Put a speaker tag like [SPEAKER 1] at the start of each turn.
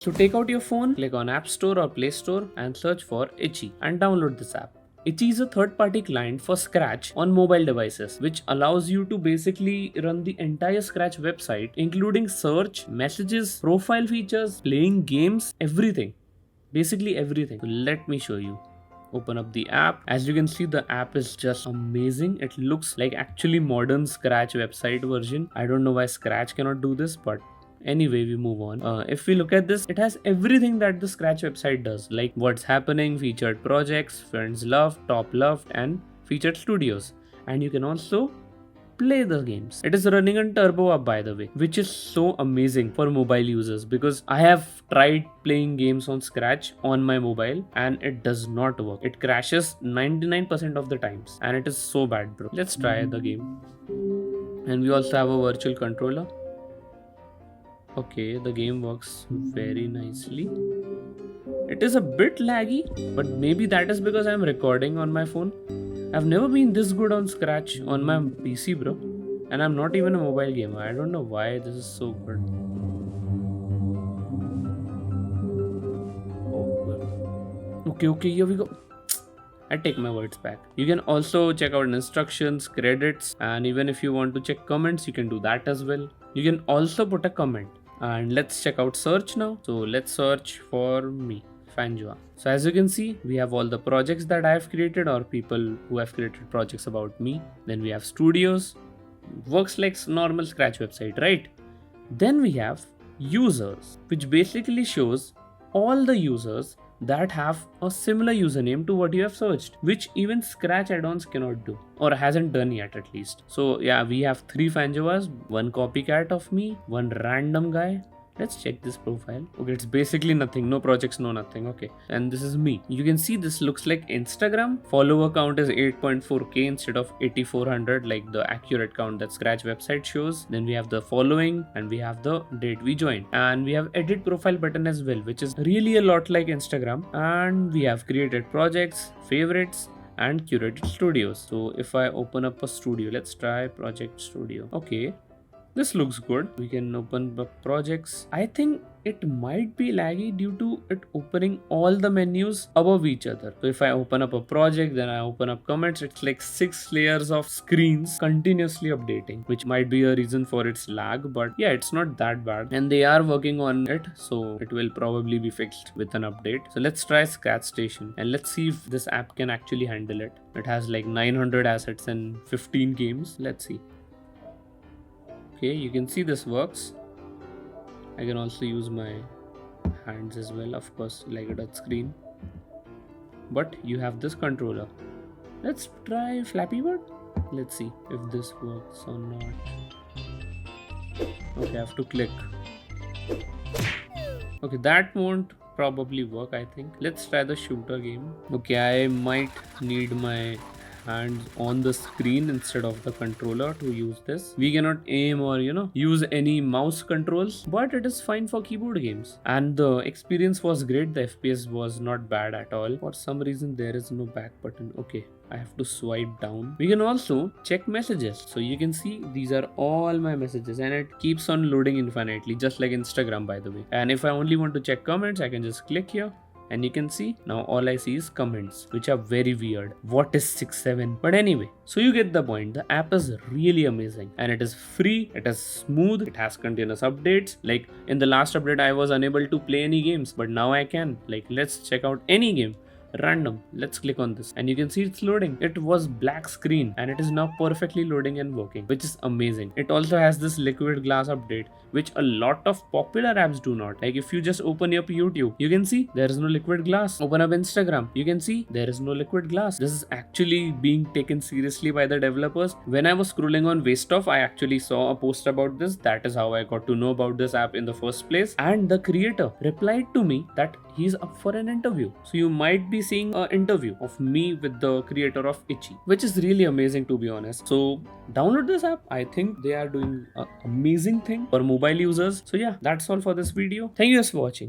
[SPEAKER 1] So take out your phone, click on App Store or Play Store and search for Itchy and download this app. Itchy is a third-party client for Scratch on mobile devices, which allows you to basically run the entire Scratch website, including search, messages, profile features, playing games, everything. Basically everything. So let me show you. Open up the app. As you can see, the app is just amazing. It looks like actually modern Scratch website version. I don't know why Scratch cannot do this, but anyway, we move on. If we look at this, it has everything that the Scratch website does, like what's happening, featured projects, friends love, top love, and featured studios. And you can also play the games. It is running on turbo up, by the way, which is so amazing for mobile users because I have tried playing games on Scratch on my mobile and it does not work. It crashes 99% of the times and it is so bad, bro. Let's try the game. And we also have a virtual controller. Okay, the game works very nicely. It is a bit laggy, but maybe that is because I'm recording on my phone. I've never been this good on Scratch on my PC, bro. And I'm not even a mobile gamer. I don't know why this is so good. Oh, good. Okay, here we go. I take my words back. You can also check out instructions, credits, and even if you want to check comments, you can do that as well. You can also put a comment. And let's check out search now. So let's search for me, Fanjua. So as you can see, we have all the projects that I have created or people who have created projects about me. Then we have studios. Works like normal Scratch website, right? Then we have users, which basically shows all the users that have a similar username to what you have searched, which even Scratch add-ons cannot do or hasn't done yet at least. So yeah, we have 3 Fanjoas, 1 copycat of me, 1 random guy. Let's check this profile. Okay, it's basically nothing. No projects, no nothing. Okay, and this is me. You can see this looks like Instagram. Follower count is 8.4k instead of 8400 like the accurate count that Scratch website shows. Then we have the following and we have the date we joined. And we have edit profile button as well, which is really a lot like Instagram. And we have created projects, favorites, and curated studios. So if I open up a studio, let's try project studio. Okay, this looks good. We can open the projects. I think it might be laggy due to it opening all the menus above each other. So if I open up a project, then I open up comments, it's like 6 layers of screens continuously updating, which might be a reason for its lag, but yeah, it's not that bad. And they are working on it, so it will probably be fixed with an update. So let's try Scratch Station and let's see if this app can actually handle it. It has like 900 assets and 15 games. Let's see. Okay, you can see this works. I can also use my hands as well, of course, like a touch screen. But you have this controller. Let's try Flappy Bird. Let's see if this works or not. Okay, I have to click. Okay, that won't probably work, I think. Let's try the shooter game. Okay, I might need my hands on the screen instead of the controller to use this. We cannot aim or use any mouse controls, but it is fine for keyboard games. And the experience was great. The FPS was not bad at all. For some reason there is no back button. Okay, I have to swipe down. We can also check messages. So you can see these are all my messages and it keeps on loading infinitely, just like Instagram, by the way. And if I only want to check comments, I can just click here. And you can see now all I see is comments, which are very weird. What is 6-7? But anyway, so you get the point. The app is really amazing and it is free. It is smooth. It has continuous updates. Like in the last update, I was unable to play any games, but now I can. Like let's check out any game. Random. Let's click on this and you can see it's loading. It was black screen and it is now perfectly loading and working, which is amazing. It also has this liquid glass update, which a lot of popular apps do not. Like if you just open up YouTube, you can see there is no liquid glass. Open up Instagram, you can see there is no liquid glass. This is actually being taken seriously by the developers. When I was scrolling on Wasteoff, I actually saw a post about this. That is how I got to know about this app in the first place. And the creator replied to me that he's up for an interview. So you might be seeing an interview of me with the creator of Itchy, which is really amazing to be honest. So download this app. I think they are doing an amazing thing for mobile users. So yeah, that's all for this video. Thank you guys for watching.